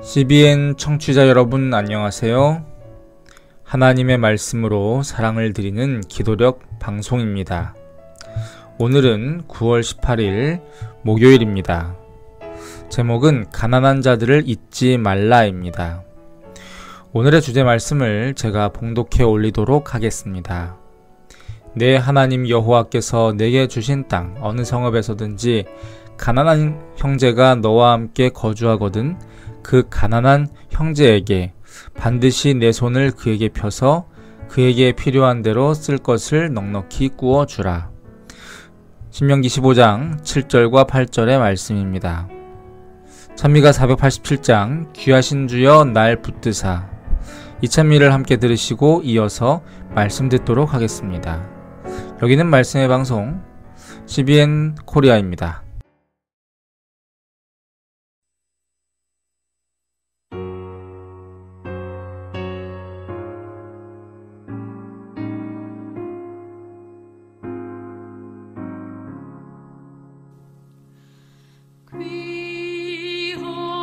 CBN 청취자 여러분 안녕하세요. 하나님의 말씀으로 사랑을 드리는 기도력 방송입니다. 오늘은 9월 18일 목요일입니다. 제목은 가난한 자들을 잊지 말라입니다. 오늘의 주제 말씀을 제가 봉독해 올리도록 하겠습니다. 내 하나님 여호와께서 내게 주신 땅 어느 성읍에서든지 가난한 형제가 너와 함께 거주하거든 그 가난한 형제에게 반드시 내 손을 그에게 펴서 그에게 필요한 대로 쓸 것을 넉넉히 꾸어 주라. 신명기 15장 7절과 8절의 말씀입니다. 찬미가 487장 귀하신 주여 날 붙드사 이 찬미를 함께 들으시고 이어서 말씀 듣도록 하겠습니다. 여기는 말씀의 방송 CBN 코리아입니다.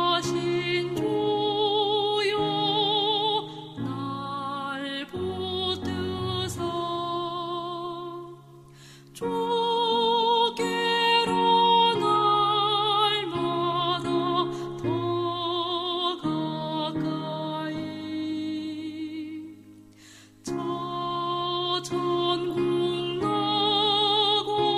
귀하신 주여 날 붙드사 주께로 날마다 더 가까이 저 천국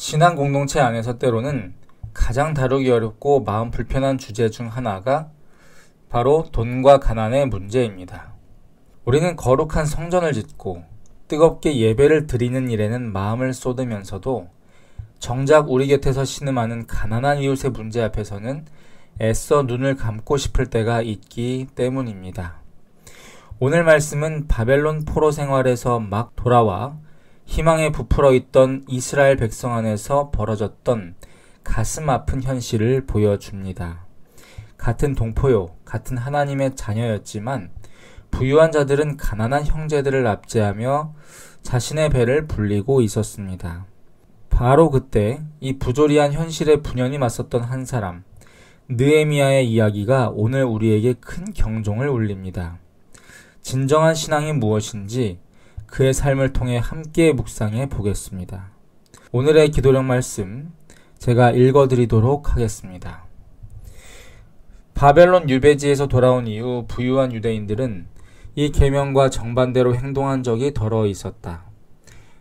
신앙 공동체 안에서 때로는 가장 다루기 어렵고 마음 불편한 주제 중 하나가 바로 돈과 가난의 문제입니다. 우리는 거룩한 성전을 짓고 뜨겁게 예배를 드리는 일에는 마음을 쏟으면서도 정작 우리 곁에서 신음하는 가난한 이웃의 문제 앞에서는 애써 눈을 감고 싶을 때가 있기 때문입니다. 오늘 말씀은 바벨론 포로 생활에서 막 돌아와 희망에 부풀어 있던 이스라엘 백성 안에서 벌어졌던 가슴 아픈 현실을 보여줍니다. 같은 동포요, 같은 하나님의 자녀였지만 부유한 자들은 가난한 형제들을 압제하며 자신의 배를 불리고 있었습니다. 바로 그때 이 부조리한 현실에 분연히 맞섰던 한 사람, 느헤미야의 이야기가 오늘 우리에게 큰 경종을 울립니다. 진정한 신앙이 무엇인지 그의 삶을 통해 함께 묵상해 보겠습니다. 오늘의 기도령 말씀 제가 읽어드리도록 하겠습니다. 바벨론 유배지에서 돌아온 이후 부유한 유대인들은 이 계명과 정반대로 행동한 적이 더러 있었다.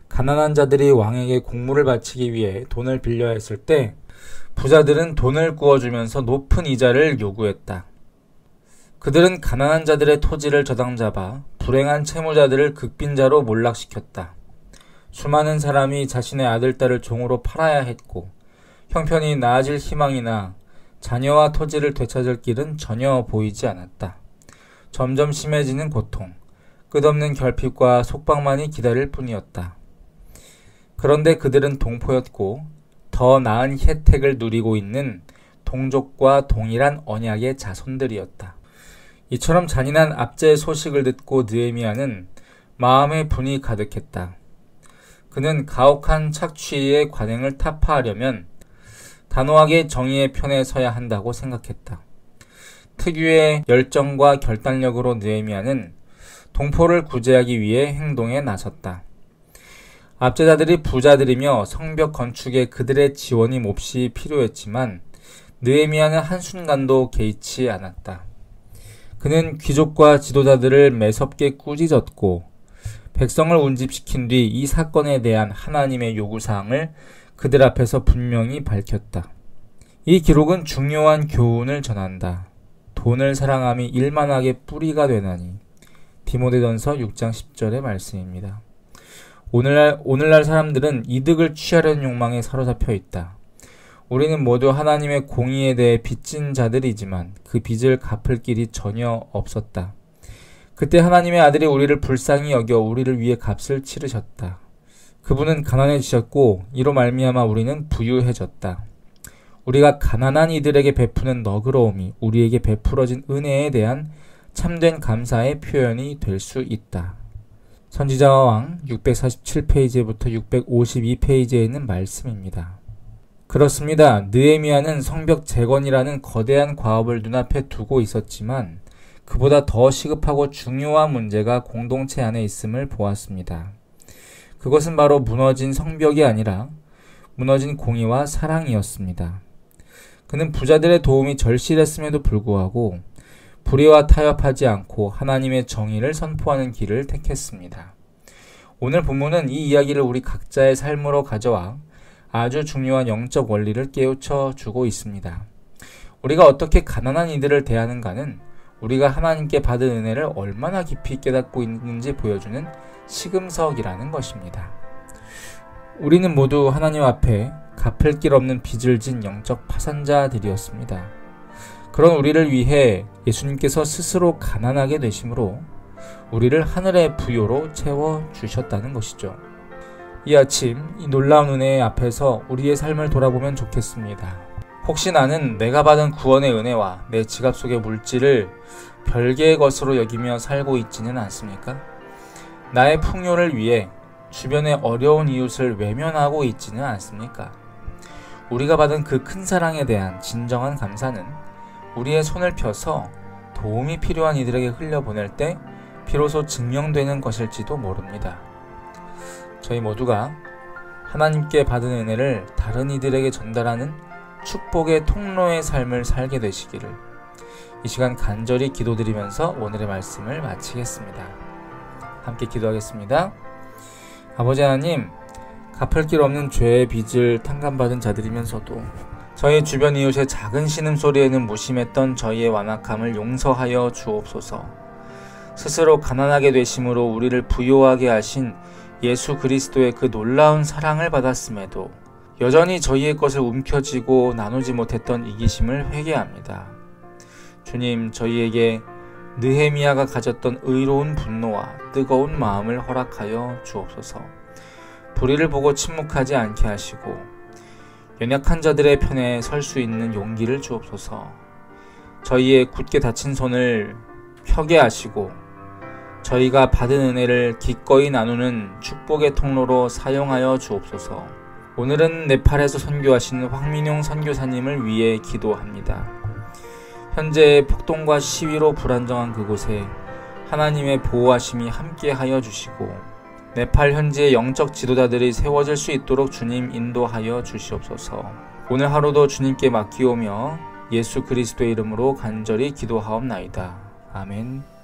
가난한 자들이 왕에게 공물을 바치기 위해 돈을 빌려야 했을 때 부자들은 돈을 구워주면서 높은 이자를 요구했다. 그들은 가난한 자들의 토지를 저당잡아 불행한 채무자들을 극빈자로 몰락시켰다. 수많은 사람이 자신의 아들, 딸을 종으로 팔아야 했고 형편이 나아질 희망이나 자녀와 토지를 되찾을 길은 전혀 보이지 않았다. 점점 심해지는 고통, 끝없는 결핍과 속박만이 기다릴 뿐이었다. 그런데 그들은 동포였고 더 나은 혜택을 누리고 있는 동족과 동일한 언약의 자손들이었다. 이처럼 잔인한 압제의 소식을 듣고 느헤미야는 마음에 분이 가득했다. 그는 가혹한 착취의 관행을 타파하려면 단호하게 정의의 편에 서야 한다고 생각했다. 특유의 열정과 결단력으로 느헤미야는 동포를 구제하기 위해 행동에 나섰다. 압제자들이 부자들이며 성벽 건축에 그들의 지원이 몹시 필요했지만 느헤미야는 한순간도 개의치 않았다. 그는 귀족과 지도자들을 매섭게 꾸짖었고 백성을 운집시킨 뒤 이 사건에 대한 하나님의 요구사항을 그들 앞에서 분명히 밝혔다. 이 기록은 중요한 교훈을 전한다. 돈을 사랑함이 일만하게 뿌리가 되나니. 디모데전서 6장 10절의 말씀입니다. 오늘날 사람들은 이득을 취하려는 욕망에 사로잡혀 있다. 우리는 모두 하나님의 공의에 대해 빚진 자들이지만 그 빚을 갚을 길이 전혀 없었다. 그때 하나님의 아들이 우리를 불쌍히 여겨 우리를 위해 값을 치르셨다. 그분은 가난해지셨고 이로 말미암아 우리는 부유해졌다. 우리가 가난한 이들에게 베푸는 너그러움이 우리에게 베풀어진 은혜에 대한 참된 감사의 표현이 될 수 있다. 선지자와 왕 647페이지부터 652페이지에 있는 말씀입니다. 그렇습니다. 느헤미야는 성벽 재건이라는 거대한 과업을 눈앞에 두고 있었지만 그보다 더 시급하고 중요한 문제가 공동체 안에 있음을 보았습니다. 그것은 바로 무너진 성벽이 아니라 무너진 공의와 사랑이었습니다. 그는 부자들의 도움이 절실했음에도 불구하고 불의와 타협하지 않고 하나님의 정의를 선포하는 길을 택했습니다. 오늘 본문은 이 이야기를 우리 각자의 삶으로 가져와 아주 중요한 영적 원리를 깨우쳐 주고 있습니다. 우리가 어떻게 가난한 이들을 대하는가는 우리가 하나님께 받은 은혜를 얼마나 깊이 깨닫고 있는지 보여주는 시금석이라는 것입니다. 우리는 모두 하나님 앞에 갚을 길 없는 빚을 진 영적 파산자들이었습니다. 그런 우리를 위해 예수님께서 스스로 가난하게 되심으로 우리를 하늘의 부요로 채워주셨다는 것이죠. 이 아침 이 놀라운 은혜 앞에서 우리의 삶을 돌아보면 좋겠습니다. 혹시 나는 내가 받은 구원의 은혜와 내 지갑 속의 물질을 별개의 것으로 여기며 살고 있지는 않습니까? 나의 풍요를 위해 주변의 어려운 이웃을 외면하고 있지는 않습니까? 우리가 받은 그 큰 사랑에 대한 진정한 감사는 우리의 손을 펴서 도움이 필요한 이들에게 흘려보낼 때 비로소 증명되는 것일지도 모릅니다. 저희 모두가 하나님께 받은 은혜를 다른 이들에게 전달하는 축복의 통로의 삶을 살게 되시기를 이 시간 간절히 기도드리면서 오늘의 말씀을 마치겠습니다. 함께 기도하겠습니다. 아버지 하나님, 갚을 길 없는 죄의 빚을 탕감받은 자들이면서도 저희 주변 이웃의 작은 신음소리에는 무심했던 저희의 완악함을 용서하여 주옵소서. 스스로 가난하게 되심으로 우리를 부요하게 하신 예수 그리스도의 그 놀라운 사랑을 받았음에도 여전히 저희의 것을 움켜쥐고 나누지 못했던 이기심을 회개합니다. 주님, 저희에게 느헤미야가 가졌던 의로운 분노와 뜨거운 마음을 허락하여 주옵소서. 불의를 보고 침묵하지 않게 하시고 연약한 자들의 편에 설 수 있는 용기를 주옵소서. 저희의 굳게 닫힌 손을 펴게 하시고 저희가 받은 은혜를 기꺼이 나누는 축복의 통로로 사용하여 주옵소서. 오늘은 네팔에서 선교하신 황민용 선교사님을 위해 기도합니다. 현재 폭동과 시위로 불안정한 그곳에 하나님의 보호하심이 함께하여 주시고 네팔 현지의 영적 지도자들이 세워질 수 있도록 주님 인도하여 주시옵소서. 오늘 하루도 주님께 맡기오며 예수 그리스도의 이름으로 간절히 기도하옵나이다. 아멘.